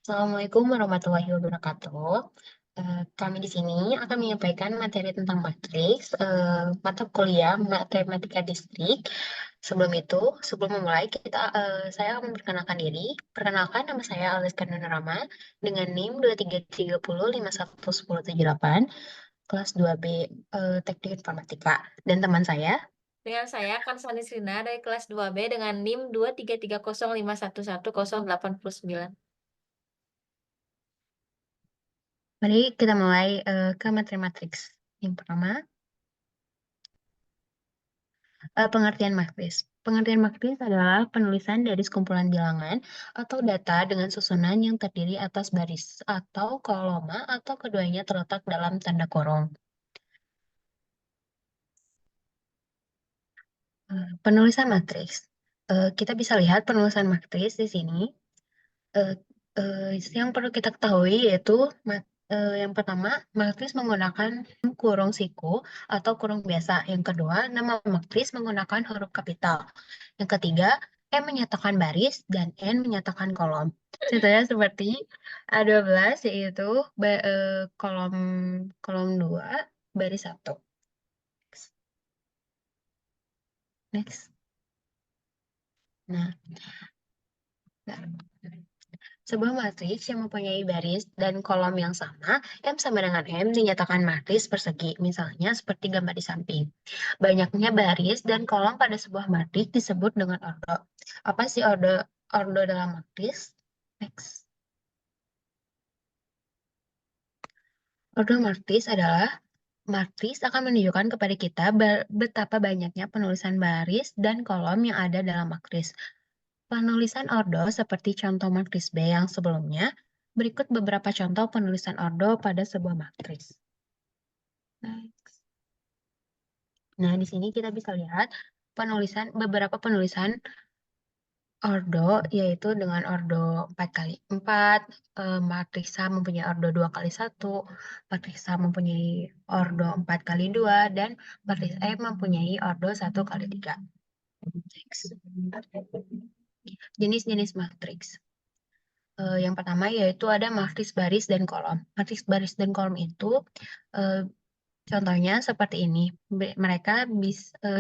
Assalamualaikum warahmatullahi wabarakatuh. Kami di sini akan menyampaikan materi tentang matriks, mata kuliah Matematika Distrik. Sebelum memulai, saya akan memperkenalkan diri. Perkenalkan, nama saya Aliska Nurama dengan NIM 2330511078, kelas 2B, Teknik Informatika. Dan teman saya. Dengan saya Kansani Srina dari kelas 2B dengan NIM 23305111089. Mari kita mulai ke materi matriks. Yang pertama, pengertian matriks. Pengertian matriks adalah penulisan dari sekumpulan bilangan atau data dengan susunan yang terdiri atas baris atau koloma atau keduanya terletak dalam tanda kurung. Penulisan matriks. Kita bisa lihat penulisan matriks di sini. Eh, yang perlu kita ketahui yaitu yang pertama, matriks menggunakan kurung siku atau kurung biasa. Yang kedua, nama matriks menggunakan huruf kapital. Yang ketiga, M menyatakan baris dan N menyatakan kolom. Contohnya seperti A12 yaitu kolom kolom 2 baris 1. Next. Nah, sebuah matriks yang mempunyai baris dan kolom yang sama, M sama dengan M dinyatakan matriks persegi, misalnya seperti gambar di samping. Banyaknya baris dan kolom pada sebuah matriks disebut dengan ordo. Apa sih ordo dalam matriks? Next. Ordo matriks adalah matriks akan menunjukkan kepada kita betapa banyaknya penulisan baris dan kolom yang ada dalam matriks. Penulisan ordo seperti contoh matriks B yang sebelumnya, berikut beberapa contoh penulisan ordo pada sebuah matriks. Next. Nah, di sini kita bisa lihat beberapa penulisan ordo, yaitu dengan ordo 4x4, matriks A mempunyai ordo 2x1, matriks A mempunyai ordo 4x2, dan matriks E mempunyai ordo 1x3. Next. Jenis-jenis matriks. Yang pertama yaitu ada matriks baris dan kolom. Matriks baris dan kolom itu contohnya seperti ini. Mereka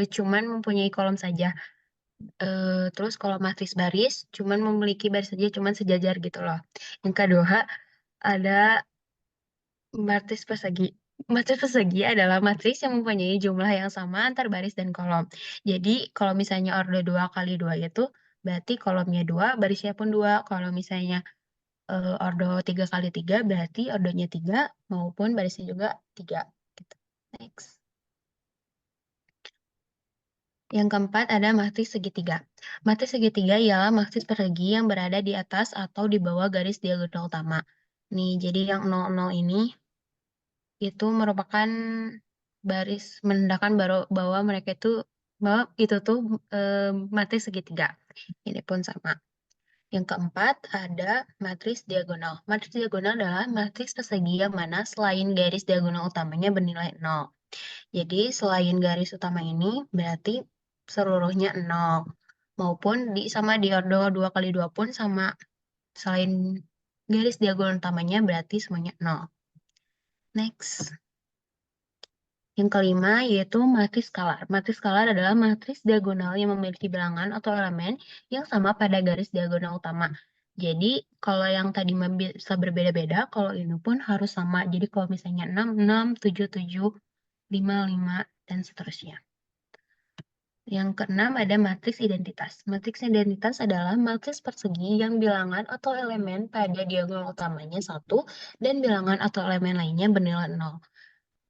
cuman mempunyai kolom saja. Terus kalau matriks baris cuman memiliki baris saja, cuman sejajar gitu loh. Yang kedua ada matriks persegi. Matriks persegi adalah matriks yang mempunyai jumlah yang sama antar baris dan kolom. Jadi kalau misalnya ordo 2x2 itu berarti kolomnya 2, barisnya pun 2. Kalau misalnya ordo 3x3 berarti ordonya 3 maupun barisnya juga 3. Gitu. Next. Yang keempat ada matriks segitiga. Matriks segitiga ialah matriks persegi yang berada di atas atau di bawah garis diagonal utama. Nih, jadi yang 00 ini itu merupakan baris menandakan bahwa itu tuh matriks segitiga. Ini pun sama. Yang keempat ada matriks diagonal. Matriks diagonal adalah matriks persegi yang mana selain garis diagonal utamanya bernilai 0. Jadi selain garis utama ini berarti seluruhnya 0. Maupun sama di ordo 2x2 pun sama, selain garis diagonal utamanya berarti semuanya 0. Next. Yang kelima yaitu matriks skalar. Matriks skalar adalah matriks diagonal yang memiliki bilangan atau elemen yang sama pada garis diagonal utama. Jadi kalau yang tadi bisa berbeda-beda, kalau ini pun harus sama. Jadi kalau misalnya 6, 6, 7, 7, 5, 5, dan seterusnya. Yang keenam ada matriks identitas. Matriks identitas adalah matriks persegi yang bilangan atau elemen pada diagonal utamanya 1 dan bilangan atau elemen lainnya bernilai 0.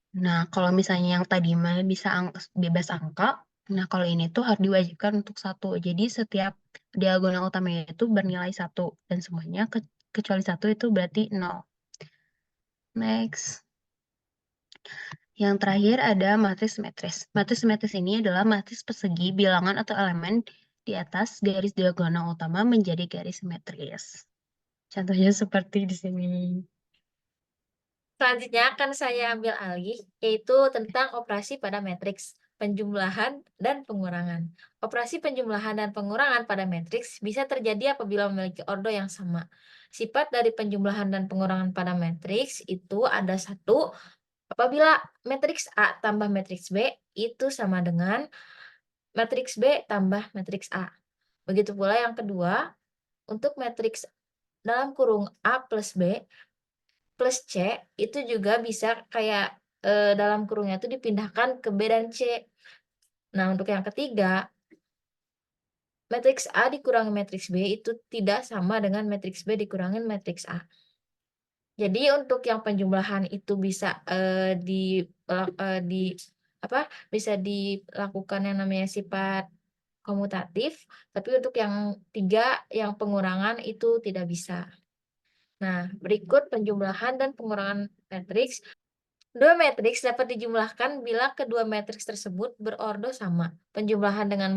Nah, kalau misalnya yang tadi mah bisa bebas angka, nah kalau ini tuh harus diwajibkan untuk 1. Jadi setiap diagonal utamanya itu bernilai 1 dan semuanya kecuali 1 itu berarti 0. Next. Yang terakhir ada matriks simetris. Matriks simetris ini adalah matriks persegi bilangan atau elemen di atas garis diagonal utama menjadi garis simetris. Contohnya seperti di sini. Selanjutnya akan saya ambil alih, yaitu tentang operasi pada matriks. penjumlahan dan pengurangan. Operasi penjumlahan dan pengurangan pada matriks bisa terjadi apabila memiliki ordo yang sama. Sifat dari penjumlahan dan pengurangan pada matriks itu ada satu, apabila matriks A tambah matriks B itu sama dengan matriks B tambah matriks A. Begitu pula yang kedua, untuk matriks dalam kurung A plus B plus C itu juga bisa kayak dalam kurungnya itu dipindahkan ke B dan C. Nah, untuk yang ketiga, matriks A dikurangi matriks B itu tidak sama dengan matriks B dikurangi matriks A. Jadi untuk yang penjumlahan itu bisa bisa dilakukan yang namanya sifat komutatif, tapi untuk yang tiga, yang pengurangan itu tidak bisa. Nah, berikut penjumlahan dan pengurangan matriks. Dua matriks dapat dijumlahkan bila kedua matriks tersebut berordo sama. Penjumlahan dengan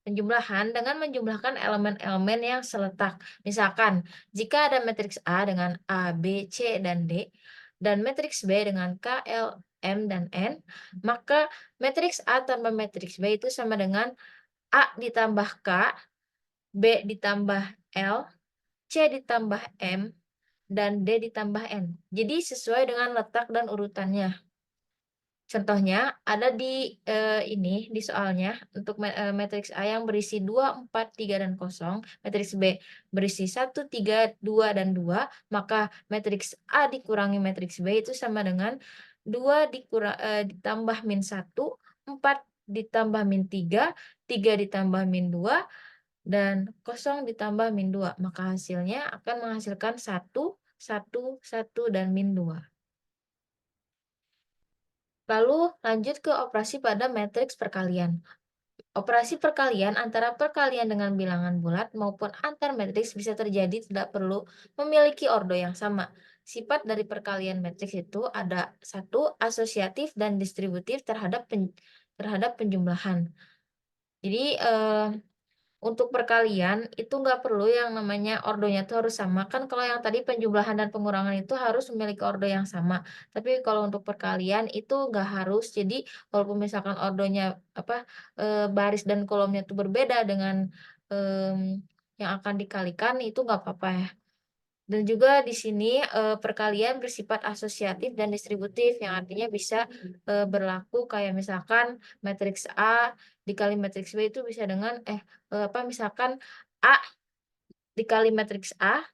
menjumlahkan elemen-elemen yang seletak. Misalkan, jika ada matriks A dengan A, B, C, dan D, dan matriks B dengan K, L, M, dan N, maka matriks A tambah matriks B itu sama dengan A ditambah K, B ditambah L, C ditambah M, dan D ditambah N. Jadi sesuai dengan letak dan urutannya. Contohnya ada di soalnya untuk matriks A yang berisi 2, 4, 3, dan kosong, matriks B berisi 1, 3, 2, dan 2, maka matriks A dikurangi matriks B itu sama dengan 2 ditambah min 1, 4 ditambah min 3, 3 ditambah min 2, dan kosong ditambah min 2. Maka hasilnya akan menghasilkan 1, 1, 1, dan min 2. Lalu lanjut ke operasi pada matriks perkalian. Operasi perkalian antara perkalian dengan bilangan bulat maupun antar matriks bisa terjadi tidak perlu memiliki ordo yang sama. Sifat dari perkalian matriks itu ada satu, asosiatif dan distributif terhadap penjumlahan. Jadi untuk perkalian itu nggak perlu yang namanya ordonya itu harus sama. Kan kalau yang tadi penjumlahan dan pengurangan itu harus memiliki ordo yang sama. Tapi kalau untuk perkalian itu nggak harus. Jadi walaupun misalkan ordonya baris dan kolomnya itu berbeda dengan yang akan dikalikan itu nggak apa-apa ya. Dan juga di sini perkalian bersifat asosiatif dan distributif yang artinya bisa berlaku kayak misalkan matriks A dikali matriks B itu bisa dengan misalkan A dikali matriks A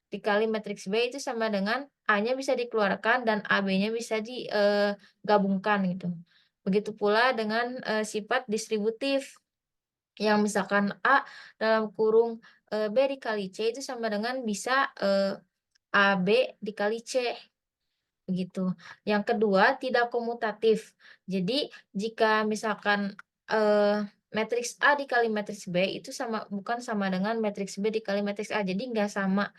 dikali matriks B itu sama dengan A-nya bisa dikeluarkan dan AB-nya bisa digabungkan gitu. Begitu pula dengan sifat distributif yang misalkan A dalam kurung B dikali C itu sama dengan bisa AB dikali C, begitu. Yang kedua, tidak komutatif. Jadi, jika misalkan, matriks A dikali matriks B itu bukan sama dengan matriks B dikali matriks A, jadi nggak sama.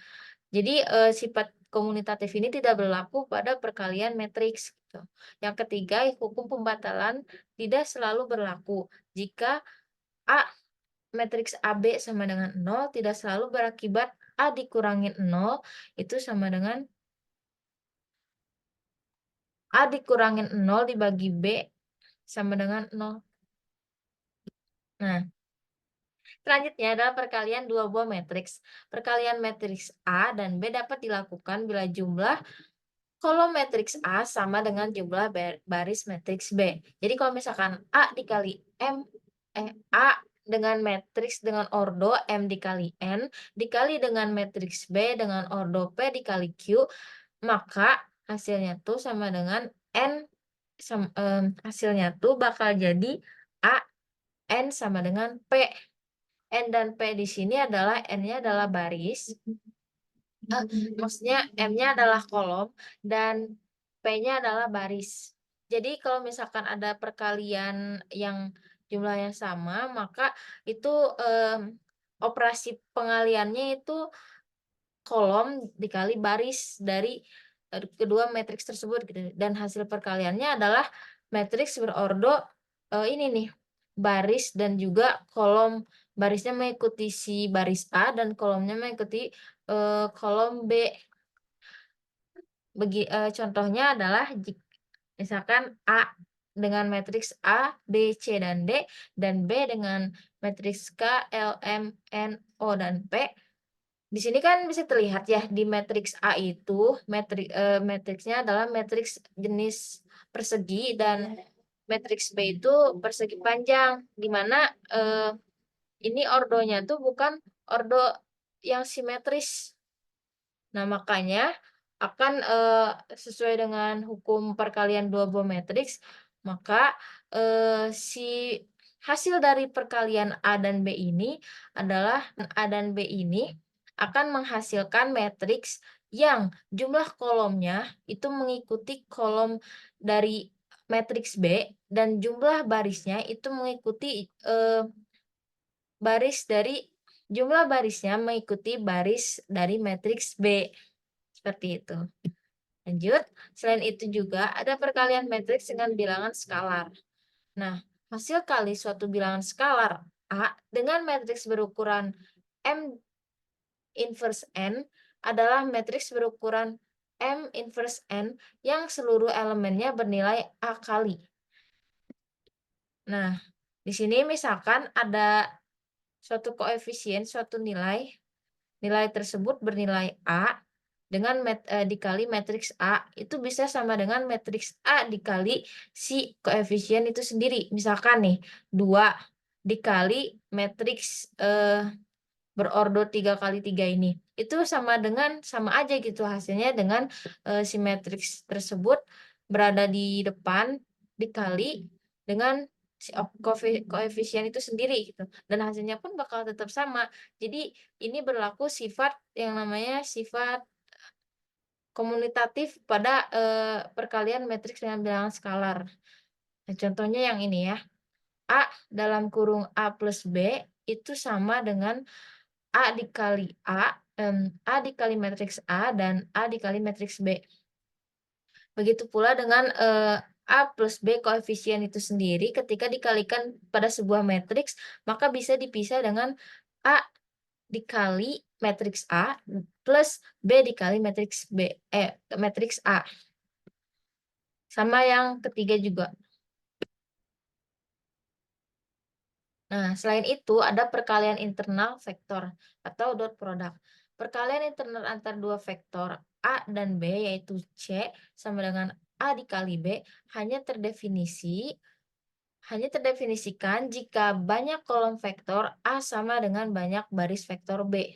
Jadi, sifat komutatif ini tidak berlaku pada perkalian matriks, gitu. Yang ketiga, hukum pembatalan tidak selalu berlaku. Jika A matriks AB sama dengan 0 tidak selalu berakibat A dikurangin 0 itu sama dengan A dikurangin 0 dibagi B sama dengan 0. Nah, selanjutnya adalah perkalian dua buah matriks. Perkalian matriks A dan B dapat dilakukan bila jumlah kolom matriks A sama dengan jumlah baris matriks B. Jadi kalau misalkan A dengan matriks dengan ordo M dikali N dikali dengan matriks B dengan ordo P dikali Q, maka hasilnya tuh sama dengan hasilnya tuh bakal jadi A N sama dengan P. N dan P di sini adalah N-nya adalah baris, maksudnya M-nya adalah kolom dan P-nya adalah baris. Jadi kalau misalkan ada perkalian yang jumlahnya sama, maka itu operasi pengaliannya itu kolom dikali baris dari kedua matriks tersebut gitu. Dan hasil perkaliannya adalah matriks berordo ini nih, baris dan juga kolom. Barisnya mengikuti si baris A dan kolomnya mengikuti kolom B. Contohnya adalah misalkan A dengan matriks A, B, C, dan B dengan matriks K, L, M, N, O, dan P. Di sini kan bisa terlihat ya, di matriks A itu matriksnya adalah matriks jenis persegi dan matriks B itu persegi panjang, di mana, ini ordonya tuh bukan ordo yang simetris. Nah, makanya akan, sesuai dengan hukum perkalian dua buah matriks, maka, si hasil dari perkalian A dan B ini adalah A dan B ini akan menghasilkan matriks yang jumlah kolomnya itu mengikuti kolom dari matriks B dan jumlah barisnya itu mengikuti, jumlah barisnya mengikuti baris dari matriks B, seperti itu. Lanjut, selain itu juga ada perkalian matriks dengan bilangan skalar. Nah, hasil kali suatu bilangan skalar A dengan matriks berukuran M inverse N adalah matriks berukuran M inverse N yang seluruh elemennya bernilai A kali. Nah, di sini misalkan ada suatu koefisien, suatu nilai tersebut bernilai A dikali matriks A, itu bisa sama dengan matriks A dikali si koefisien itu sendiri. Misalkan nih, 2 dikali matriks, berordo 3 kali 3 ini. Itu sama aja gitu hasilnya dengan, si matriks tersebut berada di depan dikali dengan si koefisien itu sendiri gitu, dan hasilnya pun bakal tetap sama. Jadi ini berlaku sifat yang namanya sifat komutatif pada, perkalian matriks dengan bilangan skalar. Nah, contohnya yang ini ya, A dalam kurung A plus B itu sama dengan A dikali A dikali matriks A dan A dikali matriks B. Begitu pula dengan, A plus B koefisien itu sendiri ketika dikalikan pada sebuah matriks, maka bisa dipisah dengan A dikali matriks A plus B dikali matriks A. Sama yang ketiga juga. Nah, selain itu ada perkalian internal vektor atau dot product. Perkalian internal antar dua vektor A dan B yaitu C sama dengan A dikali B hanya terdefinisikan jika banyak kolom vektor A sama dengan banyak baris vektor B.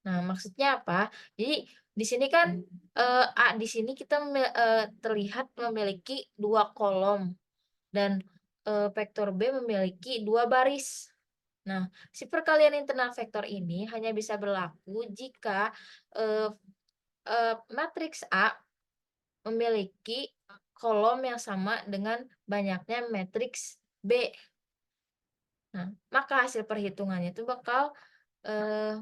Nah, maksudnya apa? Jadi di sini kan, A di sini kita terlihat memiliki dua kolom dan, vektor B memiliki dua baris. Nah, si perkalian internal vektor ini hanya bisa berlaku jika, eee matriks A memiliki kolom yang sama dengan banyaknya matriks B. Nah, maka hasil perhitungannya itu bakal, eee,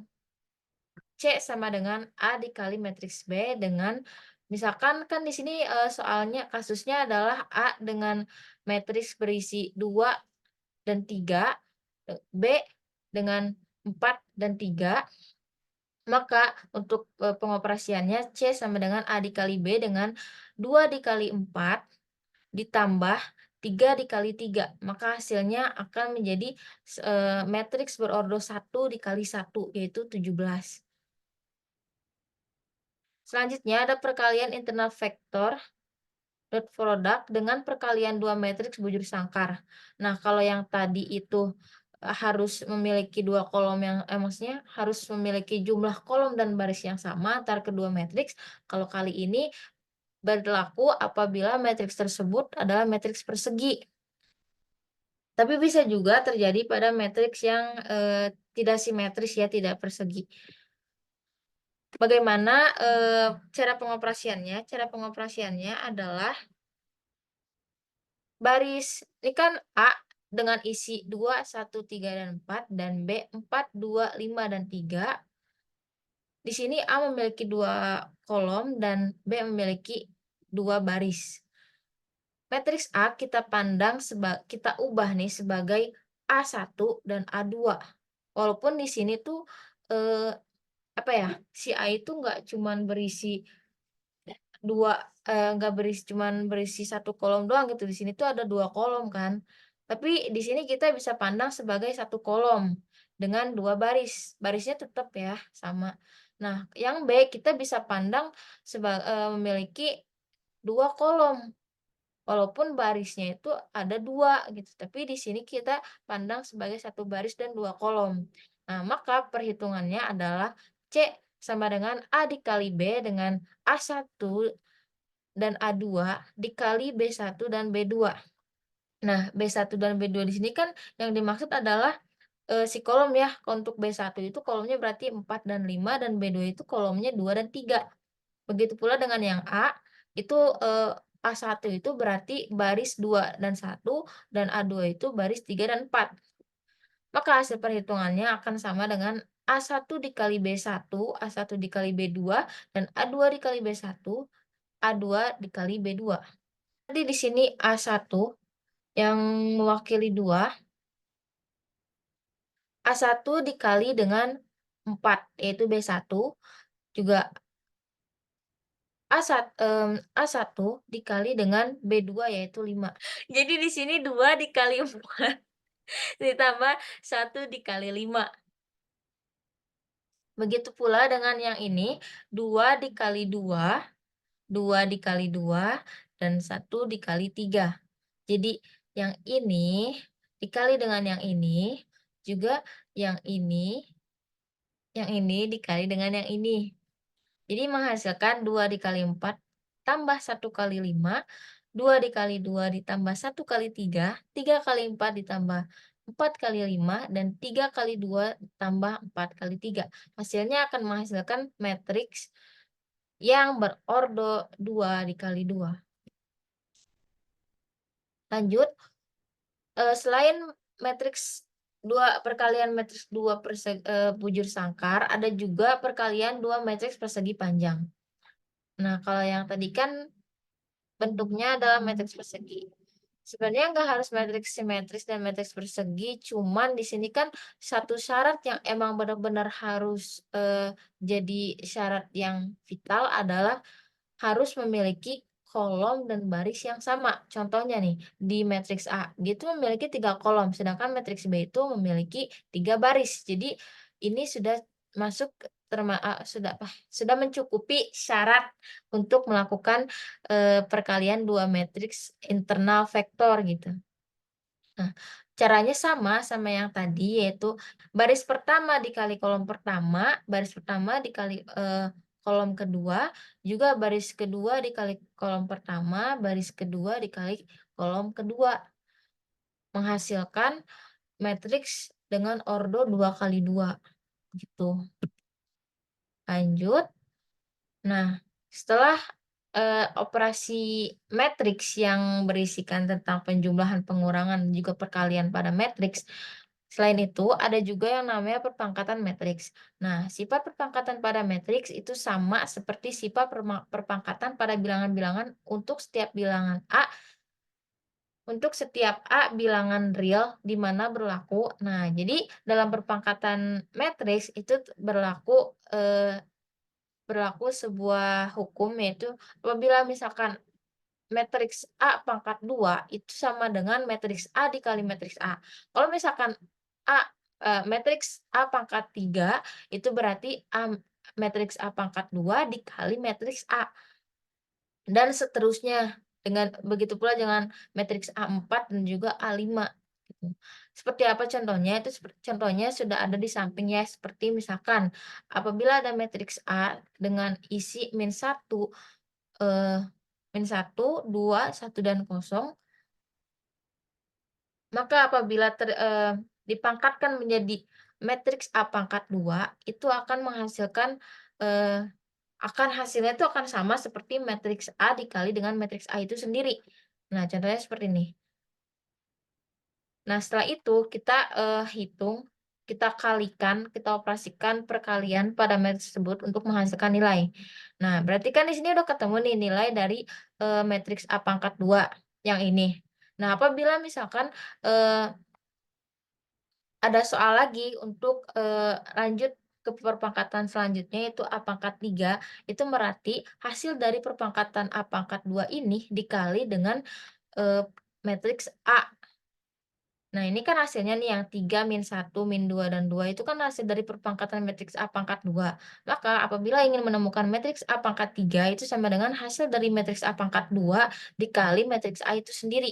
C sama dengan A dikali matriks B dengan misalkan kan di sini, soalnya kasusnya adalah A dengan matriks berisi 2 dan 3, B dengan 4 dan 3, maka untuk, pengoperasiannya C sama dengan A dikali B dengan 2 dikali 4 ditambah 3 dikali 3, maka hasilnya akan menjadi matriks berordo 1 dikali 1, yaitu 17. Selanjutnya ada perkalian internal vektor dot product dengan perkalian dua matriks bujur sangkar. Nah, kalau yang tadi itu, harus memiliki dua kolom maksudnya harus memiliki jumlah kolom dan baris yang sama antara kedua matriks. Kalau kali ini berlaku apabila matriks tersebut adalah matriks persegi. Tapi bisa juga terjadi pada matriks yang, tidak simetris ya, tidak persegi. Bagaimana, cara pengoperasiannya? Cara pengoperasiannya adalah ini kan A dengan isi 2, 1, 3, dan 4, dan B 4, 2, 5, dan 3. Di sini A memiliki 2 kolom dan B memiliki 2 baris. Matriks A kita ubah nih sebagai A1 dan A2. Walaupun di sini tuh, apa ya, si A itu nggak cuman berisi nggak cuman berisi satu kolom doang gitu, di sini tuh ada 2 kolom kan. Tapi di sini kita bisa pandang sebagai satu kolom dengan 2 baris, barisnya tetap ya sama. Nah, yang B kita bisa pandang memiliki 2 kolom, walaupun barisnya itu ada 2 gitu, tapi di sini kita pandang sebagai satu baris dan 2 kolom. Nah, maka perhitungannya adalah C sama dengan A dikali B dengan A1 dan A2 dikali B1 dan B2. Nah, B1 dan B2 di sini kan yang dimaksud adalah, si kolom ya. Untuk B1 itu kolomnya berarti 4 dan 5 dan B2 itu kolomnya 2 dan 3. Begitu pula dengan yang A, itu, A1 itu berarti baris 2 dan 1 dan A2 itu baris 3 dan 4. Maka hasil perhitungannya akan sama dengan A1 dikali B1, A1 dikali B2, dan A2 dikali B1, A2 dikali B2. Jadi di sini A1 yang mewakili 2, A1 dikali dengan 4 yaitu B1, juga A1 dikali dengan B2 yaitu 5. Jadi di sini 2 dikali 4 ditambah 1 dikali 5. Begitu pula dengan yang ini, 2 dikali 2, 2 dikali 2, dan 1 dikali 3. Jadi yang ini dikali dengan juga yang ini dikali dengan yang ini. Jadi menghasilkan 2 dikali 4 tambah 1 kali 5, 2 dikali 2 ditambah 1 kali 3, 3 kali 4 ditambah 4 kali 5, dan 3 kali 2 tambah 4 kali 3. Hasilnya akan menghasilkan matriks yang berordo 2 dikali 2. Lanjut, selain matriks perkalian matriks 2 bujur sangkar, ada juga perkalian 2 matriks persegi panjang. Nah, kalau yang tadi kan bentuknya adalah matriks persegi. Sebenarnya nggak harus matriks simetris dan matriks persegi, cuman di sini kan satu syarat yang emang benar-benar harus, jadi syarat yang vital adalah harus memiliki kolom dan baris yang sama. Contohnya nih, di matriks A, dia itu memiliki 3 kolom, sedangkan matriks B itu memiliki 3 baris. Jadi ini sudah masuk sudah mencukupi syarat untuk melakukan, perkalian 2 matriks internal vektor gitu. Nah, caranya sama yang tadi, yaitu baris pertama dikali kolom pertama, baris pertama dikali, kolom kedua, juga baris kedua dikali kolom pertama, baris kedua dikali kolom kedua, menghasilkan matriks dengan ordo 2 kali 2 gitu. Lanjut. Nah, setelah, operasi matriks yang berisikan tentang penjumlahan, pengurangan, dan juga perkalian pada matriks, selain itu ada juga yang namanya perpangkatan matriks. Nah, sifat perpangkatan pada matriks itu sama seperti sifat perpangkatan pada bilangan-bilangan untuk setiap A bilangan real di mana berlaku. Nah, jadi dalam perpangkatan matriks itu berlaku sebuah hukum, yaitu apabila misalkan matriks A pangkat 2 itu sama dengan matriks A dikali matriks A. Kalau misalkan matriks A pangkat 3 itu berarti matriks A pangkat 2 dikali matriks A, dan seterusnya. Begitu pula dengan matriks A4 dan juga A5 gitu. Seperti apa contohnya? Contohnya sudah ada di samping ya, seperti misalkan apabila ada matriks A dengan isi -1, -1, 2, 1, dan kosong, maka apabila dipangkatkan menjadi matriks A pangkat 2 itu akan menghasilkan, hasilnya itu akan sama seperti matriks A dikali dengan matriks A itu sendiri. Nah, contohnya seperti ini. Nah, setelah itu kita, hitung, kita kalikan, kita operasikan perkalian pada matriks tersebut untuk menghasilkan nilai. Nah, berarti kan di sini udah ketemu nih nilai dari, matriks A pangkat 2 yang ini. Nah, apabila misalkan, ada soal lagi untuk, lanjut ke perpangkatan selanjutnya yaitu A pangkat 3, itu berarti hasil dari perpangkatan A pangkat 2 ini dikali dengan, eee, matriks A. Nah, ini kan hasilnya nih yang 3 min 1 min 2 dan 2 itu kan hasil dari perpangkatan matriks A pangkat 2. Maka apabila ingin menemukan matriks A pangkat 3 itu sama dengan hasil dari matriks A pangkat 2 dikali matriks A itu sendiri.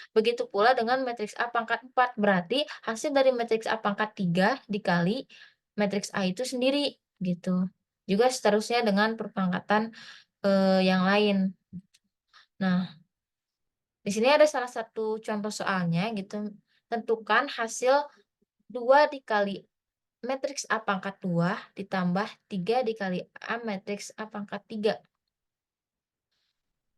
Begitu pula dengan matriks A pangkat 4, berarti hasil dari matriks A pangkat 3 dikali matriks A itu sendiri, gitu. Juga seterusnya dengan perpangkatan, yang lain. Nah, di sini ada salah satu contoh soalnya gitu, tentukan hasil 2 dikali matriks A pangkat 2 ditambah 3 dikali A matriks A pangkat 3.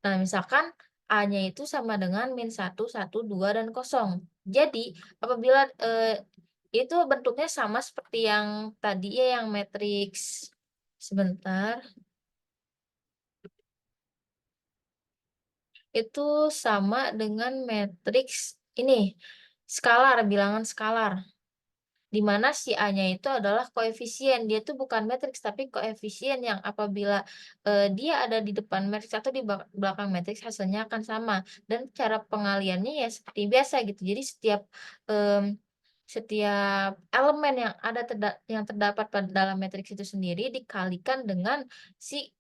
Nah, misalkan A-nya itu sama dengan min 1, 1, 2, dan kosong. Jadi, apabila, itu bentuknya sama seperti yang tadi ya, yang matriks sebentar, itu sama dengan matriks ini, skalar, bilangan skalar. Di mana si A-nya itu adalah koefisien, dia tuh bukan matriks tapi koefisien yang apabila, dia ada di depan matriks atau di belakang matriks hasilnya akan sama, dan cara pengaliannya ya seperti biasa gitu. Jadi setiap elemen yang yang terdapat pada dalam matriks itu sendiri dikalikan dengan si,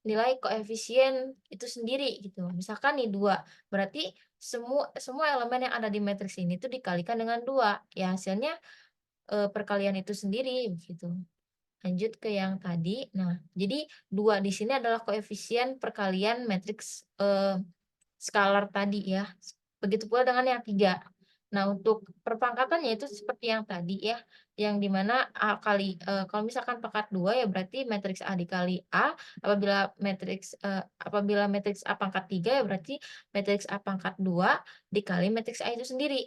nilai koefisien itu sendiri gitu. Misalkan nih 2 berarti semua semua elemen yang ada di matriks ini tuh dikalikan dengan 2 ya hasilnya perkalian itu sendiri, begitu. Lanjut ke yang tadi. Nah, jadi 2 di sini adalah koefisien perkalian matriks, skalar tadi ya. Begitu pula dengan yang 3. Nah, untuk perpangkatannya itu seperti yang tadi ya, yang di mana A kali kalau misalkan pangkat 2 ya berarti matriks A dikali A, apabila matriks A pangkat 3 ya berarti matriks A pangkat 2 dikali matriks A itu sendiri.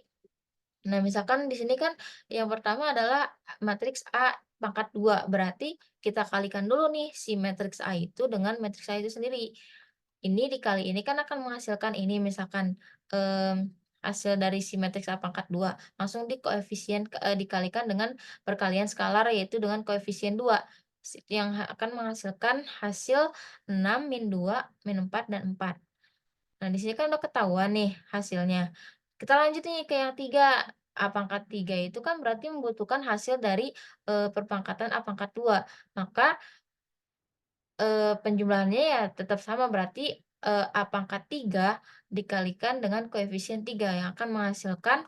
Nah, misalkan di sini kan yang pertama adalah matriks A pangkat 2 berarti kita kalikan dulu nih si matriks A itu dengan matriks A itu sendiri. Ini dikali ini kan akan menghasilkan ini misalkan, hasil dari si matriks A pangkat 2 langsung dikalikan dengan perkalian skalar yaitu dengan koefisien 2 yang akan menghasilkan hasil 6 min 2 min 4 dan 4. Nah, di sini kan udah ketahuan nih hasilnya. Kita lanjut nih ke yang 3. A pangkat 3 itu kan berarti membutuhkan hasil dari, perpangkatan A pangkat 2. Maka, penjumlahannya ya tetap sama berarti, A pangkat 3 dikalikan dengan koefisien 3 yang akan menghasilkan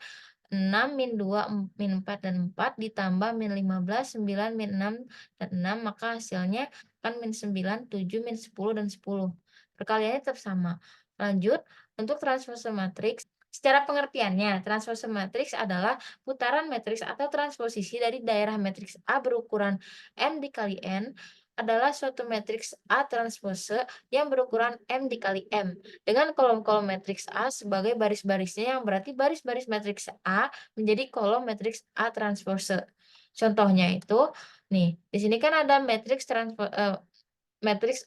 6 min 2 min 4 dan 4 ditambah min 15 9 min 6 dan 6 maka hasilnya kan min 9 7 min 10 dan 10. Perkaliannya tetap sama. Lanjut, untuk transpose matriks, secara pengertiannya, transpose matriks adalah putaran matriks atau transposisi dari daerah matriks A berukuran M dikali N adalah suatu matriks A transpose yang berukuran M dikali M dengan kolom-kolom matriks A sebagai baris-barisnya yang berarti baris-baris matriks A menjadi kolom matriks A transpose. Contohnya itu, nih, di sini kan ada matriks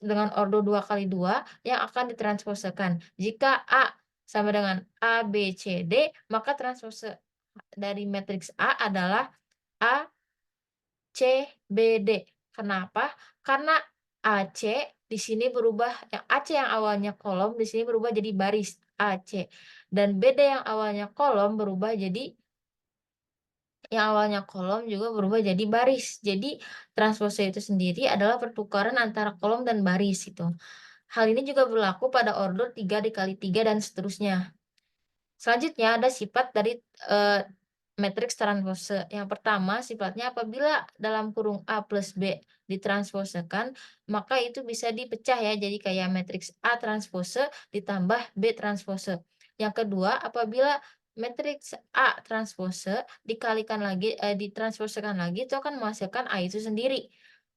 dengan ordo 2 kali 2 yang akan ditransposekan. Jika A sama dengan A, B, C, D, maka transpose dari matriks A adalah A, C, B, D. Kenapa? Karena AC di sini berubah, yang AC yang awalnya kolom di sini berubah jadi baris AC, dan BD yang awalnya kolom berubah jadi yang awalnya kolom juga berubah jadi baris. Jadi transpose itu sendiri adalah pertukaran antara kolom dan baris itu. Hal ini juga berlaku pada order 3 dikali 3 dan seterusnya. Selanjutnya ada sifat dari, eee, matriks transpose. Yang pertama sifatnya apabila dalam kurung A plus B ditransposekan, maka itu bisa dipecah ya jadi kayak matriks A transpose ditambah B transpose. Yang kedua apabila matriks A transpose dikalikan lagi ditransposekan lagi itu akan menghasilkan A itu sendiri.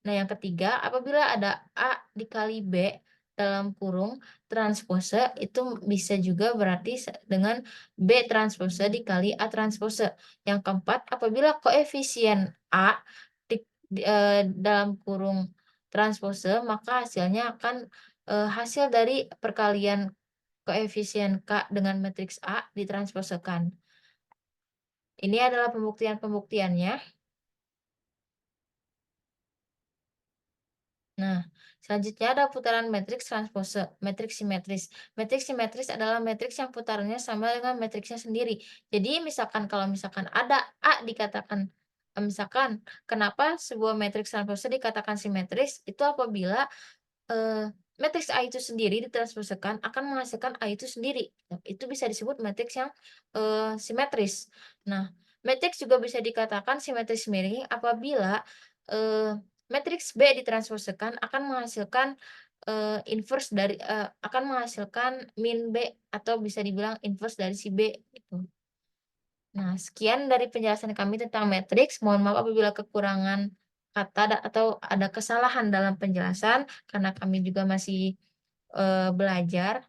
Nah yang ketiga apabila ada A dikali B dalam kurung transpose itu bisa juga berarti dengan B transpose dikali A transpose. Yang keempat, apabila koefisien A dalam kurung transpose, maka hasilnya akan, hasil dari perkalian koefisien K dengan matriks A ditransposekan. Ini adalah pembuktian-pembuktiannya. Nah, selanjutnya ada putaran matriks transpose, matriks simetris. Matriks simetris adalah matriks yang putarannya sama dengan matriksnya sendiri. Jadi, misalkan kalau misalkan ada A dikatakan, misalkan kenapa sebuah matriks transpose dikatakan simetris, itu apabila matriks A itu sendiri ditransposekan akan menghasilkan A itu sendiri. Nah, itu bisa disebut matriks yang, simetris. Nah, matriks juga bisa dikatakan simetris sendiri apabila, matriks B ditransposekan akan menghasilkan, inverse dari akan menghasilkan min B atau bisa dibilang inverse dari si B, gitu. Nah, sekian dari penjelasan kami tentang matriks. Mohon maaf apabila kekurangan kata atau ada kesalahan dalam penjelasan, karena kami juga masih, belajar,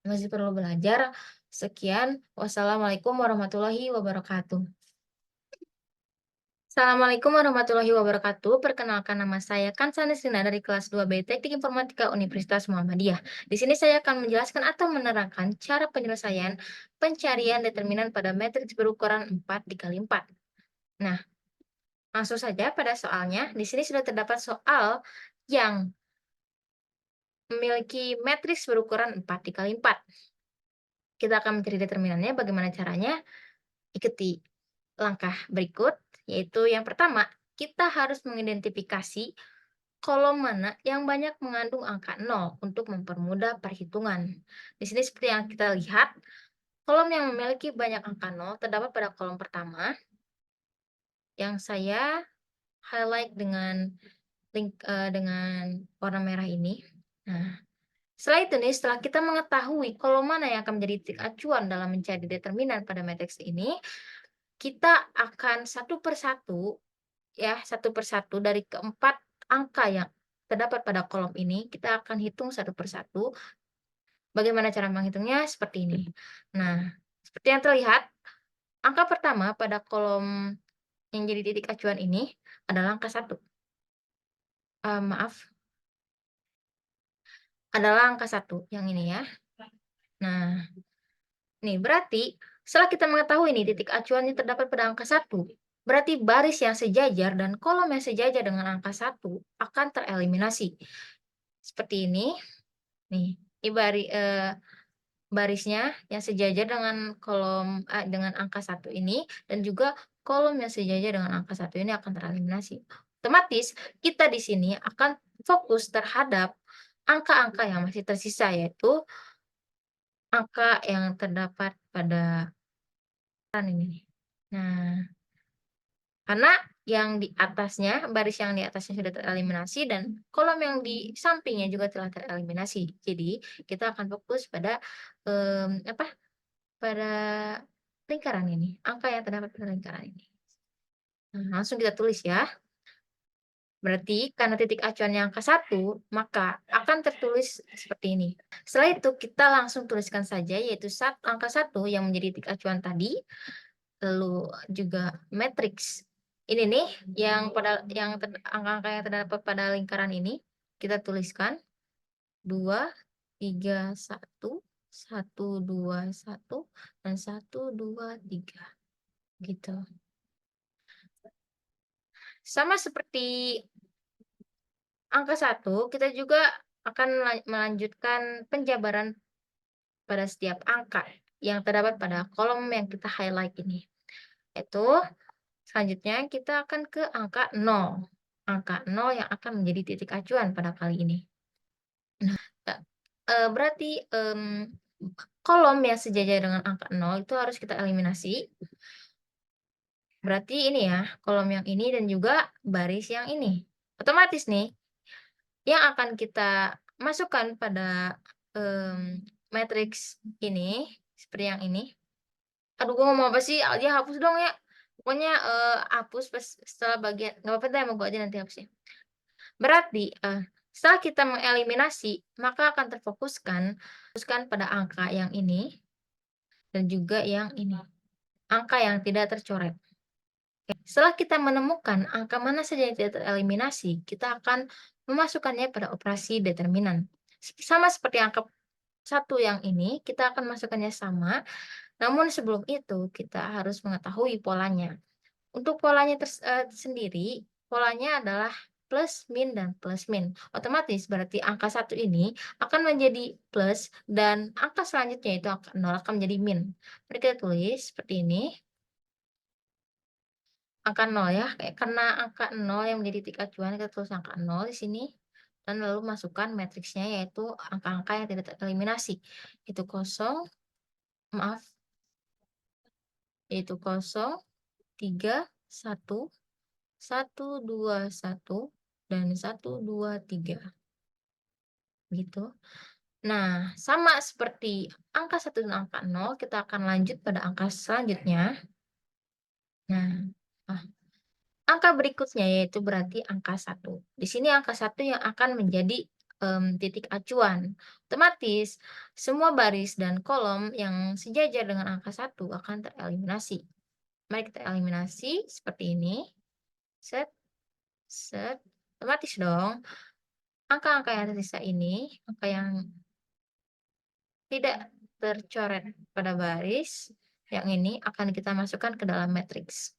masih perlu belajar. Sekian, wassalamualaikum warahmatullahi wabarakatuh. Assalamualaikum warahmatullahi wabarakatuh. Perkenalkan nama saya Kansa Nesrina dari kelas 2B Teknik Informatika Universitas Muhammadiyah. Di sini saya akan menjelaskan atau menerangkan cara penyelesaian pencarian determinan pada matriks berukuran 4 dikali 4. Nah, langsung saja pada soalnya. Di sini sudah terdapat soal yang memiliki matriks berukuran 4 dikali 4. Kita akan mencari determinannya. Bagaimana caranya? Ikuti langkah berikut, yaitu yang pertama, kita harus mengidentifikasi kolom mana yang banyak mengandung angka 0 untuk mempermudah perhitungan. Di sini seperti yang kita lihat, kolom yang memiliki banyak angka 0 terdapat pada kolom pertama yang saya highlight dengan dengan warna merah ini. Nah, setelah itu nih, setelah kita mengetahui kolom mana yang akan menjadi titik acuan dalam mencari determinan pada matriks ini, kita akan satu persatu ya, satu persatu dari keempat angka yang terdapat pada kolom ini, kita akan hitung satu persatu. Bagaimana cara menghitungnya? Seperti ini. Nah, seperti yang terlihat, angka pertama pada kolom yang jadi titik acuan ini adalah angka 1. Maaf, adalah angka 1 yang ini ya. Nah, nih berarti setelah kita mengetahui nih titik acuannya terdapat pada angka 1, berarti baris yang sejajar dan kolom yang sejajar dengan angka 1 akan tereliminasi. Seperti ini, nih, ini barisnya yang sejajar dengan kolom dengan angka 1 ini dan juga kolom yang sejajar dengan angka 1 ini akan tereliminasi. Otomatis kita di sini akan fokus terhadap angka-angka yang masih tersisa, yaitu angka yang terdapat pada ini nih. Nah, karena yang di atasnya, baris yang di atasnya sudah tereliminasi dan kolom yang di sampingnya juga telah tereliminasi. Jadi, kita akan fokus pada, pada lingkaran ini, angka yang terdapat pada lingkaran ini. Nah, langsung kita tulis ya. Berarti karena titik acuannya angka 1, maka akan tertulis seperti ini. Setelah itu kita langsung tuliskan saja, yaitu angka 1 yang menjadi titik acuan tadi, lalu juga matriks ini nih angka-angka yang terdapat pada lingkaran ini, kita tuliskan 2, 3, 1, 1, 2, 1, dan 1, 2, 3, gitu. Sama seperti angka 1, kita juga akan melanjutkan penjabaran pada setiap angka yang terdapat pada kolom yang kita highlight ini. Yaitu selanjutnya kita akan ke angka 0. Angka 0 yang akan menjadi titik acuan pada kali ini. Nah, berarti, kolom yang sejajar dengan angka 0 itu harus kita eliminasi. Berarti ini ya, kolom yang ini dan juga baris yang ini. Otomatis nih, yang akan kita masukkan pada, matriks ini, seperti yang ini. Aduh, gua ngomong apa sih? Dia hapus dong ya. Pokoknya, hapus pas setelah bagian nggak apa-apa deh, mau gua aja nanti hapusnya. Berarti, setelah kita mengeliminasi, maka akan fokuskan pada angka yang ini dan juga yang ini, angka yang tidak tercoret. Setelah kita menemukan angka mana saja yang tidak tereliminasi, kita akan memasukkannya pada operasi determinan. Sama seperti angka 1 yang ini, kita akan masukkannya sama, namun sebelum itu kita harus mengetahui polanya. Untuk polanya sendiri, polanya adalah plus, min, dan plus min. Otomatis berarti angka 1 ini akan menjadi plus dan angka selanjutnya itu angka 0 akan menjadi min. Mari kita tulis seperti ini, angka 0 ya, karena angka 0 yang menjadi titik acuan kita tulis angka 0 di sini dan lalu masukkan matriksnya yaitu angka-angka yang tidak tereliminasi. Itu kosong, maaf, yaitu 0, 3, 1, 1, 2, 1, dan 1, 2, 3, gitu. Nah, sama seperti angka 1 dan angka 0, kita akan lanjut pada angka selanjutnya. Nah, ah, angka berikutnya yaitu berarti angka 1. Di sini angka 1 yang akan menjadi, titik acuan. Otomatis semua baris dan kolom yang sejajar dengan angka 1 akan tereliminasi. Mari kita eliminasi seperti ini. Set, set, otomatis dong angka-angka yang tersisa ini, angka yang tidak tercoret pada baris yang ini akan kita masukkan ke dalam matriks.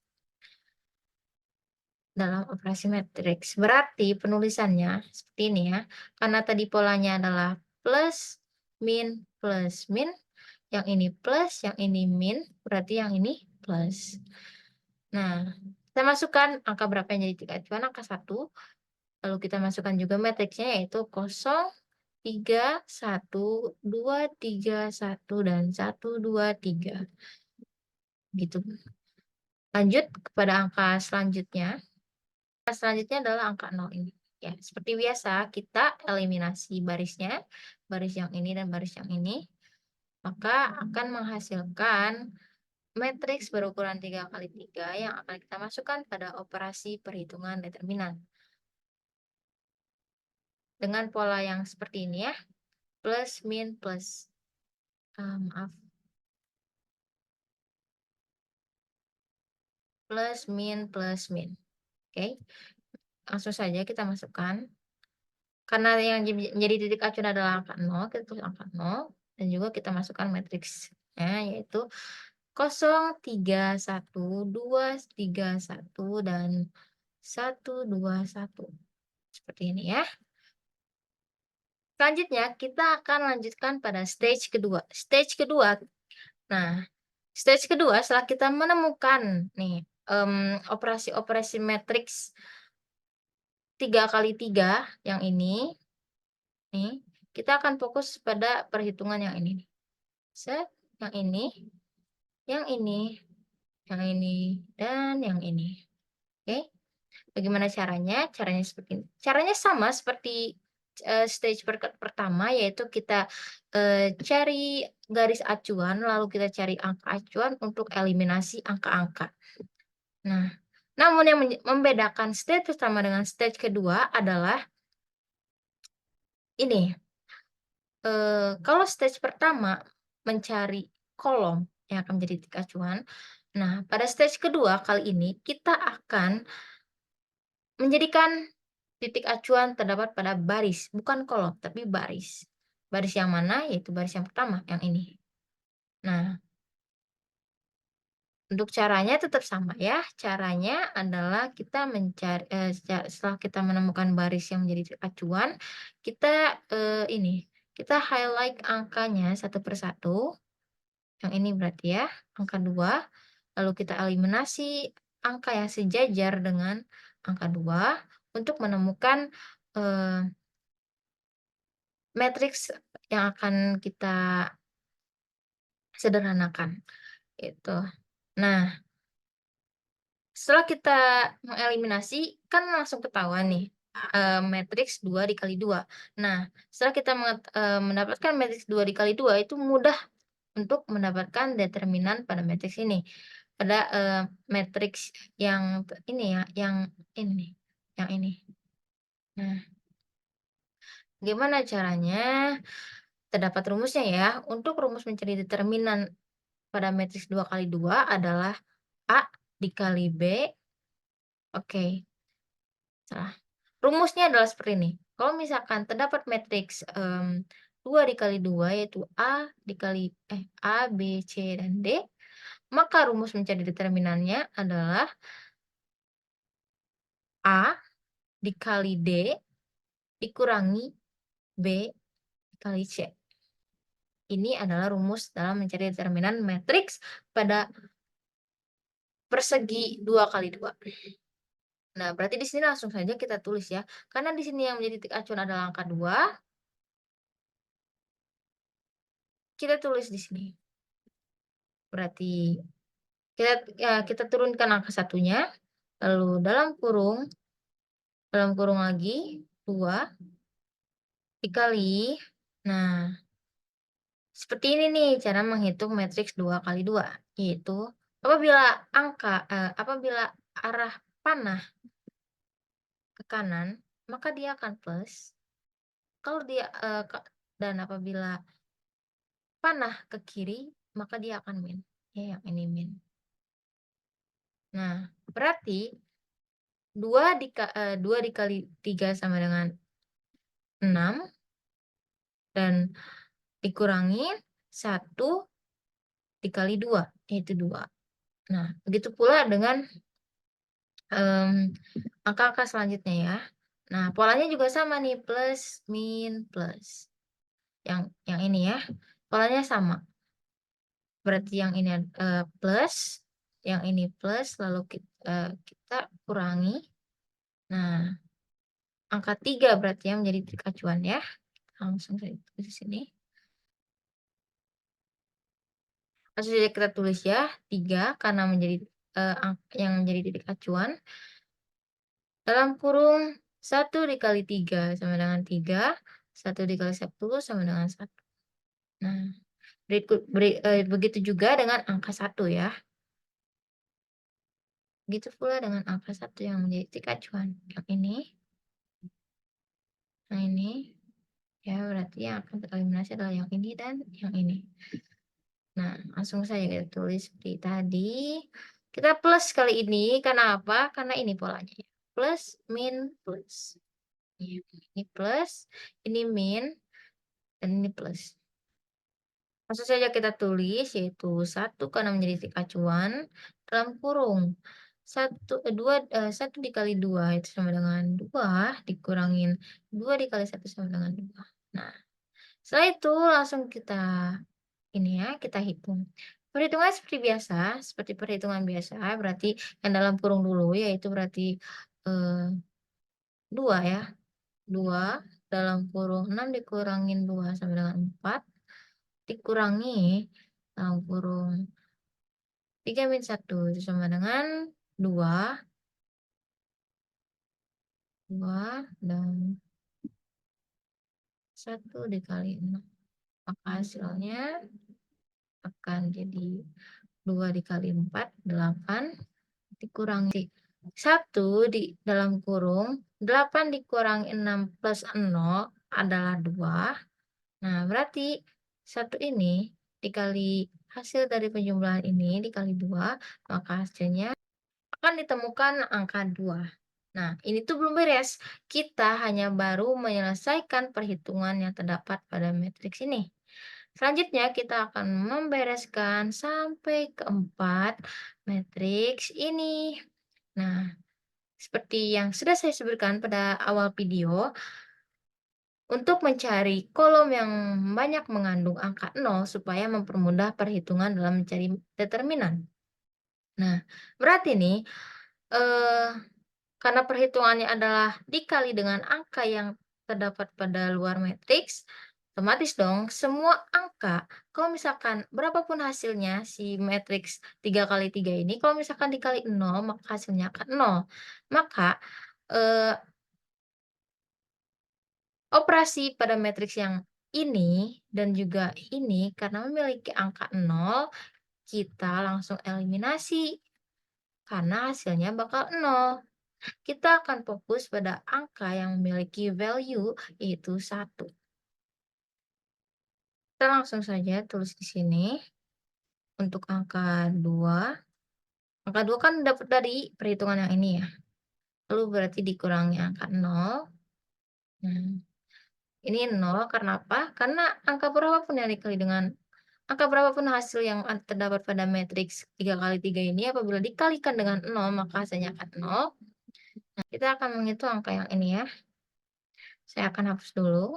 Dalam operasi matriks. Berarti penulisannya seperti ini ya. Karena tadi polanya adalah plus, min, yang ini plus, yang ini min, berarti yang ini plus. Nah, kita masukkan angka berapa yang jadi titik acuan, angka 1. Lalu kita masukkan juga matriksnya yaitu 0, 3, 1, 2, 3, 1, dan 1, 2, 3. Gitu. Lanjut kepada angka selanjutnya. Angka selanjutnya adalah angka 0 ini. Ya, seperti biasa kita eliminasi barisnya, baris yang ini dan baris yang ini, maka akan menghasilkan matriks berukuran 3 kali 3 yang akan kita masukkan pada operasi perhitungan determinan. Dengan pola yang seperti ini ya, plus, min, plus. Maaf. Plus, min, plus, min. Oke, langsung saja kita masukkan. Karena yang jadi titik acuan adalah angka 0, kita tulis angka 0, dan juga kita masukkan matriksnya yaitu 0, 3, 1, 2, 3, 1, dan 1, 2, 1. Seperti ini ya. Selanjutnya kita akan lanjutkan pada stage kedua. Stage kedua, nah, stage kedua setelah kita menemukan nih, operasi-operasi matriks 3 kali 3 yang ini, nih, kita akan fokus pada perhitungan yang ini nih. Set, yang ini, yang ini, yang ini, dan yang ini. Oke, bagaimana caranya? Caranya seperti ini. Caranya sama seperti, stage pertama, yaitu kita, cari garis acuan, lalu kita cari angka acuan untuk eliminasi angka-angka. Nah, namun yang membedakan stage pertama dengan stage kedua adalah ini. Kalau stage pertama mencari kolom yang akan menjadi titik acuan, nah pada stage kedua kali ini kita akan menjadikan titik acuan terdapat pada baris, bukan kolom, tapi baris. Baris yang mana? Yaitu baris yang pertama, yang ini. Nah, untuk caranya tetap sama ya, caranya adalah kita mencari setelah kita menemukan baris yang menjadi titik acuan, kita, kita highlight angkanya satu persatu. Yang ini berarti ya, angka 2, lalu kita eliminasi angka yang sejajar dengan angka 2 untuk menemukan, eee, matriks yang akan kita sederhanakan, gitu. Nah, setelah kita mengeliminasi, kan langsung ketahuan nih, matriks 2 dikali 2. Nah, setelah kita mendapatkan matriks 2 dikali 2 itu mudah untuk mendapatkan determinan pada matriks ini. Pada, matriks yang ini ya, yang ini nih, yang ini. Nah, gimana caranya? Terdapat rumusnya ya. Untuk rumus mencari determinan pada matriks 2 kali 2 adalah A dikali B, oke, salah. Rumusnya adalah seperti ini. Kalau misalkan terdapat matriks, 2 dikali 2 yaitu A, B, C, dan D, maka rumus mencari determinannya adalah A dikali D dikurangi B dikali C. Ini adalah rumus dalam mencari determinan matriks pada persegi 2 kali 2. Nah, berarti di sini langsung saja kita tulis ya. Karena di sini yang menjadi titik acuan adalah angka 2, kita tulis di sini. Berarti kita turunkan angka satunya, lalu dalam kurung lagi 2 dikali. Nah, seperti ini nih cara menghitung matriks 2 kali 2, yaitu apabila arah panah ke kanan, maka dia akan plus. Kalau dia dan apabila panah ke kiri, maka dia akan min. Ya, yang ini min. Nah, berarti 2 dikali 3 sama dengan 6 dan dikurangi 1 dikali 2, yaitu 2. Nah, begitu pula dengan angka-angka selanjutnya ya. Nah, polanya juga sama nih, plus, min, plus. Yang ini ya, polanya sama. Berarti yang ini plus, yang ini plus, lalu kita kurangi. Nah, angka 3 berarti yang menjadi titik acuan ya. Langsung saya tulis di sini. Langsung saja kita tulis ya, 3 karena menjadi yang menjadi titik acuan. Dalam kurung 1 dikali 3 sama dengan 3, 1 dikali 10 sama dengan 1. Nah, begitu juga dengan angka 1 ya. Begitu pula dengan angka 1 yang menjadi titik acuan. Yang ini. Nah, ini. Ya, berarti yang akan tereliminasi adalah yang ini dan yang ini. Nah, langsung saja kita tulis seperti tadi. Kita plus kali ini, karena apa? Karena ini polanya ya. Plus, min, plus. Ini plus, ini min, dan ini plus. Langsung saja kita tulis, yaitu 1 karena menjadi titik acuan, dalam kurung. 1 dikali 2 itu sama dengan 2, dikurangin 2 dikali 1 sama dengan 2. Nah, setelah itu langsung kita kita hitung. Perhitungan seperti biasa, seperti perhitungan biasa, berarti yang dalam kurung dulu, yaitu berarti 2 ya. 2 dalam kurung 6 dikurangin 2 sama dengan 4, dikurangi dalam kurung 3 min 1 itu sama dengan 2. 2 dan 1 dikali 6. Maka hasilnya akan jadi 2 dikali 4, 8, dikurangi 1 di dalam kurung, 8 dikurangi 6 plus 0 adalah 2. Nah, berarti 1 ini dikali hasil dari penjumlahan ini dikali 2, maka hasilnya akan ditemukan angka 2. Nah, ini tuh belum beres. Kita hanya baru menyelesaikan perhitungan yang terdapat pada matriks ini. Selanjutnya, kita akan membereskan sampai keempat matriks ini. Nah, seperti yang sudah saya sebutkan pada awal video, untuk mencari kolom yang banyak mengandung angka 0 supaya mempermudah perhitungan dalam mencari determinan. Nah, berarti nih, eh, karena perhitungannya adalah dikali dengan angka yang terdapat pada luar matriks, otomatis dong semua angka, kalau misalkan berapapun hasilnya si matriks 3 kali 3 ini, kalau misalkan dikali 0, maka hasilnya akan 0. Maka, eee, operasi pada matriks yang ini dan juga ini karena memiliki angka 0, kita langsung eliminasi, karena hasilnya bakal 0. Kita akan fokus pada angka yang memiliki value yaitu 1. Kita langsung saja tulis di sini untuk angka 2. Angka 2 kan dapat dari perhitungan yang ini ya. Lalu berarti dikurangi angka 0. Nah, ini 0 karena apa? Karena angka berapapun yang dikali dengan angka berapapun hasil yang terdapat pada matriks 3 kali 3 ini apabila dikalikan dengan 0 maka hasilnya akan 0. Nah, kita akan menghitung angka yang ini ya. Saya akan hapus dulu,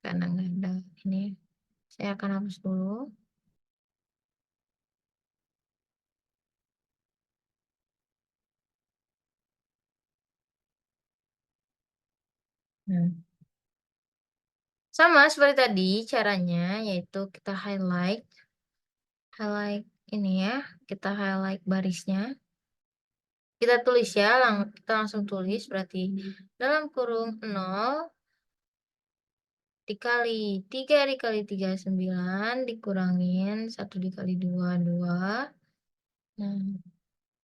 karena nggak ada ini. Saya akan hapus dulu. Nah, sama seperti tadi caranya, yaitu kita highlight ini ya, kita highlight barisnya. Kita tulis ya, kita langsung tulis berarti dalam kurung 0 dikali 3 dikali 3 9 dikurangin 1 dikali 2 2. Nah,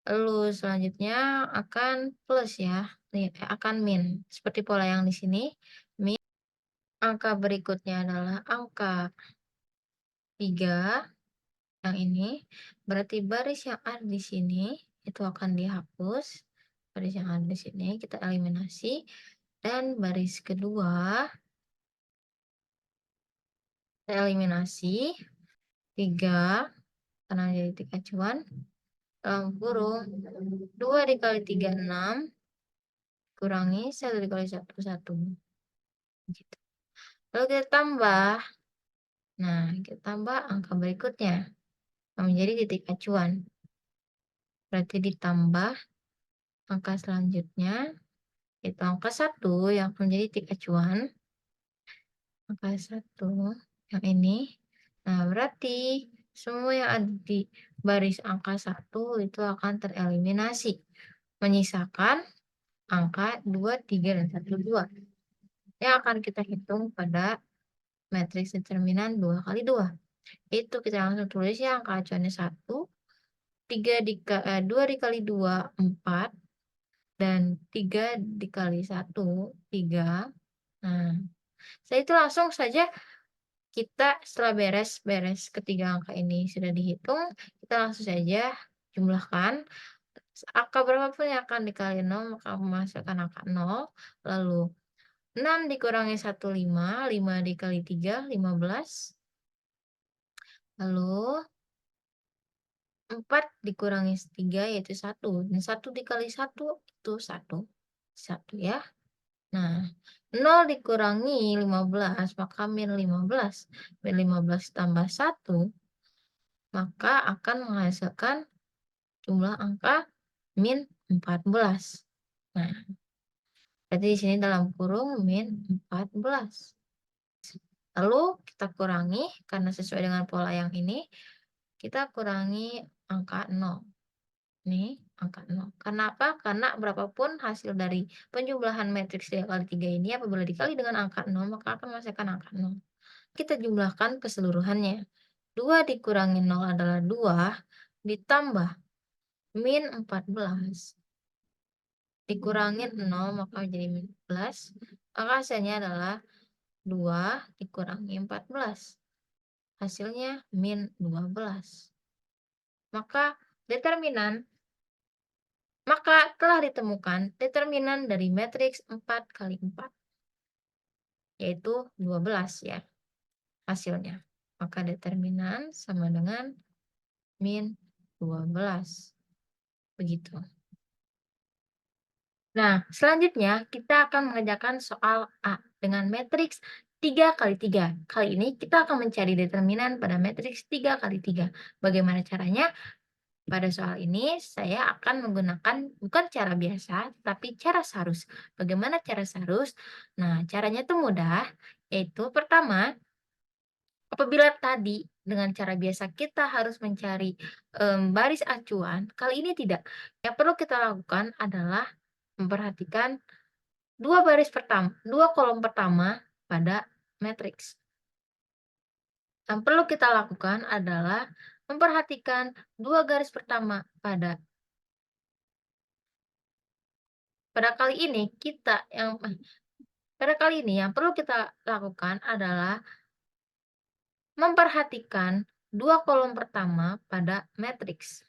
lalu selanjutnya akan plus ya, akan min. Seperti pola yang di sini, min. Angka berikutnya adalah angka 3, yang ini. Berarti baris yang ada di sini itu akan dihapus. Baris yang ada di sini kita eliminasi. Dan baris kedua kita eliminasi 3 karena jadi 3 acuan. Dalam kurung 2 dikali 3 6 kurangi 1 dikali 1 1. Gitu. Lalu kita tambah. Nah, kita tambah angka berikutnya menjadi titik acuan. Berarti ditambah angka selanjutnya itu angka 1 yang menjadi titik acuan. Angka 1 yang ini. Nah, berarti semua yang ada di baris angka 1 itu akan tereliminasi. Menyisakan angka 2, 3, dan 1, 2. Yang akan kita hitung pada matriks determinan 2 kali 2. Itu kita langsung tulis ya angka acuannya 1. 2 dikali 2, 4. Dan 3 dikali 1, 3. Nah, setelah itu langsung saja kita setelah beres ketiga angka ini sudah dihitung, kita langsung saja jumlahkan. Angka berapapun yang akan dikali 0, maka menghasilkan angka 0. Lalu 6 dikurangi 1, 5. 5 dikali 3, 15. Lalu 4 dikurangi 3 yaitu 1. Dan 1 dikali 1 itu 1. 1 ya. Nah, 0 dikurangi 15, maka min 15. Min 15 tambah 1, maka akan menghasilkan jumlah angka min 14. Nah, berarti di sini dalam kurung min 14. Lalu kita kurangi, karena sesuai dengan pola yang ini, kita kurangi angka 0. Nih, angka 0. Kenapa? Karena berapapun hasil dari penjumlahan matriks 3 kali 3 ini, apabila dikali dengan angka 0, maka akan menghasilkan angka 0. Kita jumlahkan keseluruhannya. 2 dikurangi 0 adalah 2, ditambah min 14. Dikurangin 0, maka menjadi min 14. Maka hasilnya adalah 2 dikurangi 14. Hasilnya min 12. Maka telah ditemukan determinan dari matriks 4 kali 4, yaitu 12 ya hasilnya. Maka determinan sama dengan min 12. Begitu. Nah, selanjutnya kita akan mengerjakan soal A dengan matriks 3 kali 3. Kali ini kita akan mencari determinan pada matriks 3 kali 3. Bagaimana caranya? Pada soal ini saya akan menggunakan bukan cara biasa, tapi cara sarus. Bagaimana cara sarus? Nah, caranya itu mudah, yaitu pertama, apabila tadi dengan cara biasa kita harus mencari baris acuan, kali ini tidak. Yang perlu kita lakukan adalah memperhatikan dua kolom pertama pada matriks. Yang perlu kita lakukan adalah memperhatikan dua garis pertama pada kali ini yang perlu kita lakukan adalah memperhatikan dua kolom pertama pada matriks.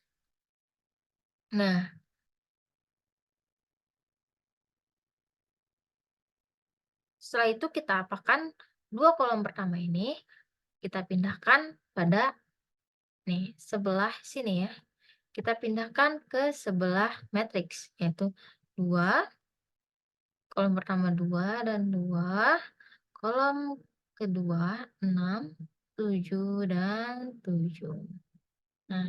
Nah, setelah itu kita apakan dua kolom pertama ini, kita pindahkan pada sebelah sini ya. Kita pindahkan ke sebelah matriks, yaitu 2, kolom pertama 2 dan 2, kolom kedua 6, 7, dan 7. Nah,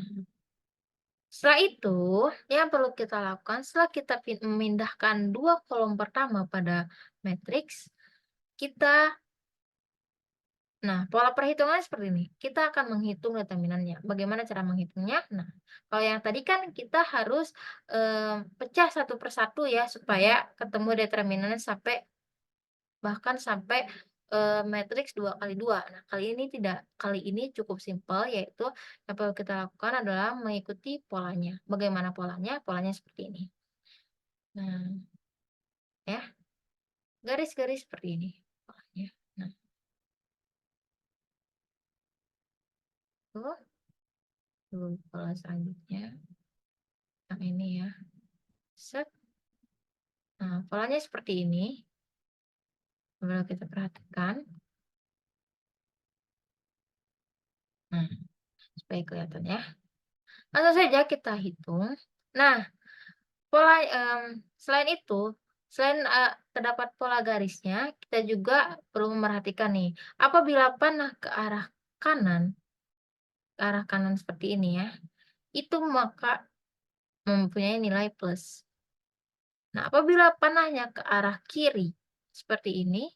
setelah itu, yang perlu kita lakukan setelah kita memindahkan 2 kolom pertama pada matriks, kita pola perhitungannya seperti ini. Kita akan menghitung determinannya. Bagaimana cara menghitungnya? Nah, kalau yang tadi kan kita harus, pecah satu per satu ya, supaya ketemu determinannya bahkan sampai, matriks 2 kali 2. Nah, kali ini tidak. Kali ini cukup simpel, yaitu yang perlu kita lakukan adalah mengikuti polanya. Bagaimana polanya? Polanya seperti ini. Nah, ya, garis-garis seperti ini polanya. Nah, tuh, pola selanjutnya yang ini ya. Set. Nah, polanya seperti ini. Coba kita perhatikan. Nah, supaya kelihatan ya. Langsung saja kita hitung. Nah, selain itu, selain, terdapat pola garisnya, kita juga perlu memperhatikan nih, apabila panah ke arah kanan seperti ini ya, itu maka mempunyai nilai plus. Nah, apabila panahnya ke arah kiri seperti ini,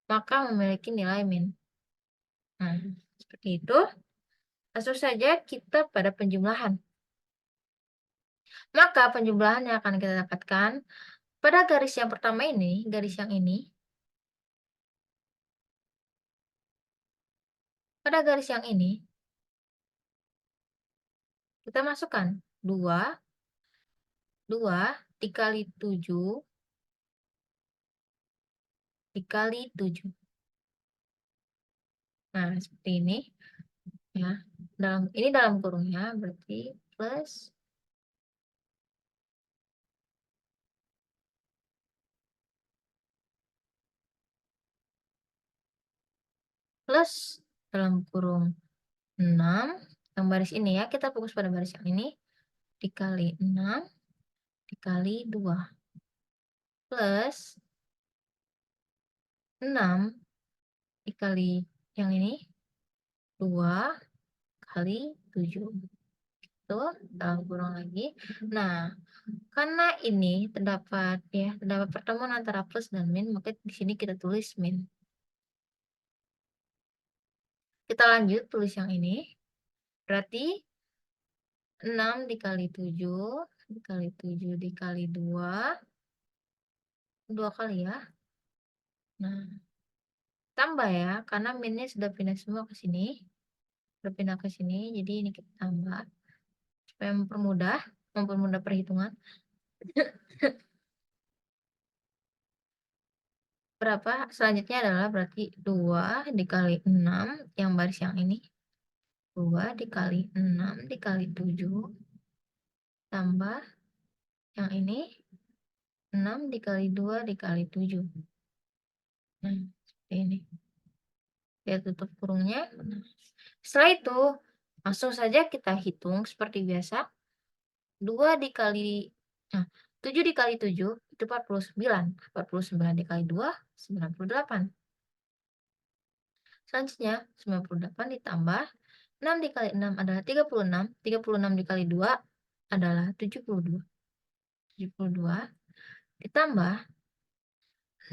maka memiliki nilai min. Nah, seperti itu. Langsung saja kita pada penjumlahan. Maka penjumlahan yang akan kita dapatkan pada garis yang pertama ini, garis yang ini, pada garis yang ini, kita masukkan 2 dikali 7 dikali 7. Nah, seperti ini ya. Dalam kurungnya berarti plus dalam kurung 6, yang baris ini ya, kita fokus pada baris yang ini, dikali 6 dikali 2 plus 6 dikali yang ini 2 kali 7. Itu dalam kurung lagi. Nah, karena ini terdapat pertemuan antara plus dan min, maka di sini kita tulis min. Kita lanjut tulis yang ini. Berarti 6 dikali 7 dikali 7 dikali 2, 2 kali ya. Nah, tambah ya, karena minnya sudah pindah semua ke sini. Sudah pindah ke sini, jadi ini kita tambah. Supaya mempermudah perhitungan. Berapa? Selanjutnya adalah berarti 2 dikali 6, yang baris yang ini. 2 dikali 6 dikali 7, tambah yang ini 6 dikali 2 dikali 7. Nah, seperti ini. Kita tutup kurungnya. Setelah itu, langsung saja kita hitung seperti biasa. 7 dikali 7 itu 49. 49 dikali 2, 98. Selanjutnya, 98 ditambah 6 dikali 6 adalah 36. 36 dikali 2 adalah 72. 72 ditambah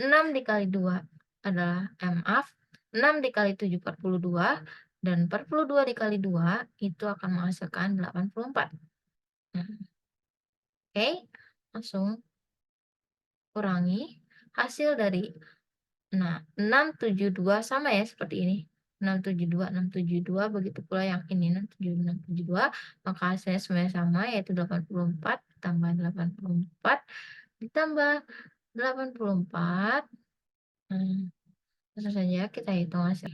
6 dikali 2 adalah, 6 dikali 7 42, dan 42 dikali 2 itu akan menghasilkan 84. Nah, oke, langsung kurangi hasil dari 672 sama ya seperti ini. 672 begitu pula yang ini 672, maka hasilnya semuanya sama yaitu 84 ditambah 84 ditambah 84. Langsung saja kita hitung hasil.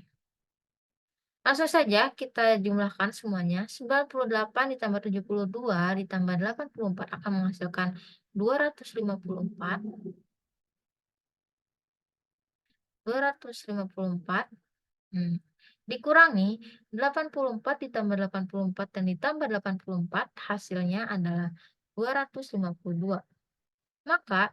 Langsung saja kita jumlahkan semuanya. 98 ditambah 72 ditambah 84 akan menghasilkan 254. 254. Dikurangi 84 ditambah 84 dan ditambah 84, hasilnya adalah 252. Maka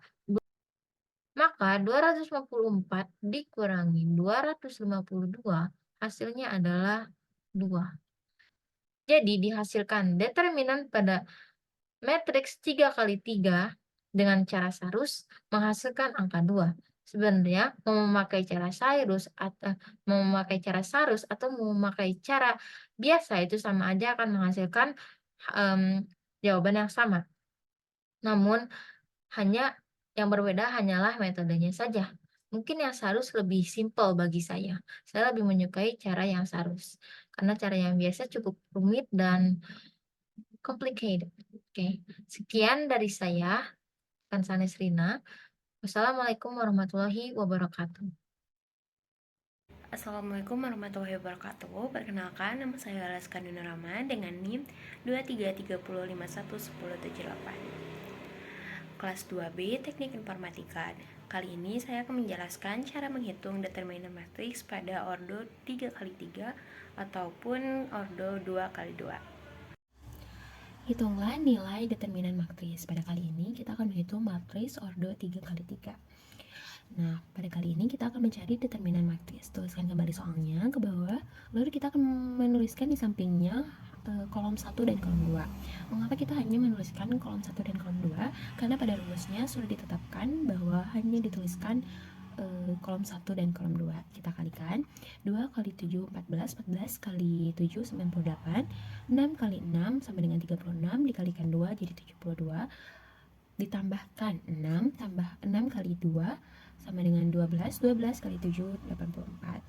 maka 254 dikurangi 252 hasilnya adalah 2. Jadi dihasilkan determinan pada matriks 3 kali 3 dengan cara Sarus menghasilkan angka 2. Sebenarnya mau memakai cara Sarus atau mau memakai cara biasa itu sama aja akan menghasilkan jawaban yang sama. Namun hanya yang berbeda hanyalah metodenya saja. Mungkin yang Sarus lebih simpel bagi saya. Saya lebih menyukai cara yang Sarus karena cara yang biasa cukup rumit dan complicated. Oke, sekian dari saya, Kansanes Rina. Wassalamualaikum warahmatullahi wabarakatuh. Assalamualaikum warahmatullahi wabarakatuh. Perkenalkan, nama saya Alaska Nunurama dengan NIM 2330511078. Kelas 2B Teknik Informatika. Kali ini saya akan menjelaskan cara menghitung determinan matriks pada ordo 3x3 ataupun ordo 2x2. Hitunglah nilai determinan matriks. Pada kali ini kita akan menghitung matriks ordo 3x3. Nah, pada kali ini kita akan mencari determinan matriks. Tuliskan kembali soalnya ke bawah, lalu kita akan menuliskan di sampingnya kolom 1 dan kolom 2. Mengapa kita hanya menuliskan kolom 1 dan kolom 2? Karena pada rumusnya sudah ditetapkan bahwa hanya dituliskan kolom 1 dan kolom 2. Kita kalikan 2 kali 7 14, 14 kali 7 98, 6 kali 6 sama dengan 36, dikalikan 2 jadi 72, ditambahkan 6 tambah 6 kali 2 sama dengan 12, 12 kali 7, 84.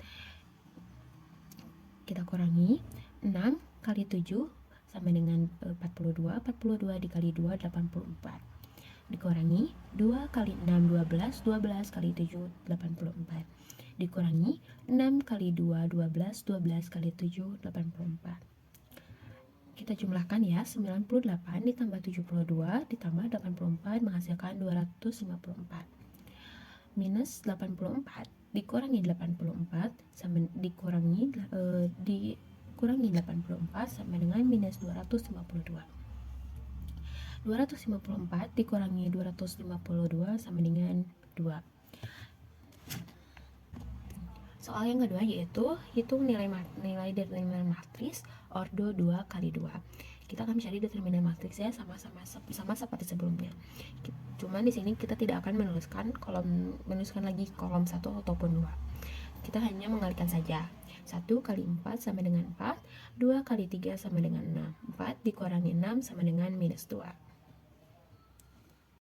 Kita kurangi 6 kali 7 sama dengan 42, 42 dikali 2, 84. Dikurangi 2 kali 6, 12, 12 kali 7, 84. Dikurangi 6 kali 2, 12, 12 kali 7, 84. Kita jumlahkan ya, 98 ditambah 72 ditambah 84 menghasilkan 254. Minus 84 dikurangi 84 sama dikurangi 84 sama dengan minus 252. 254 dikurangi 252 sama dengan 2. Soal yang kedua yaitu hitung nilai determinan matriks ordo 2 kali 2. Kita akan mencari determinan matriksnya sama seperti sebelumnya. Cuman di sini kita tidak akan menuliskan lagi kolom 1 ataupun 2. Kita hanya mengalihkan saja. 1 kali 4 sama dengan 4, 2 kali 3 sama dengan 6. 4 dikurangi 6 sama dengan minus 2.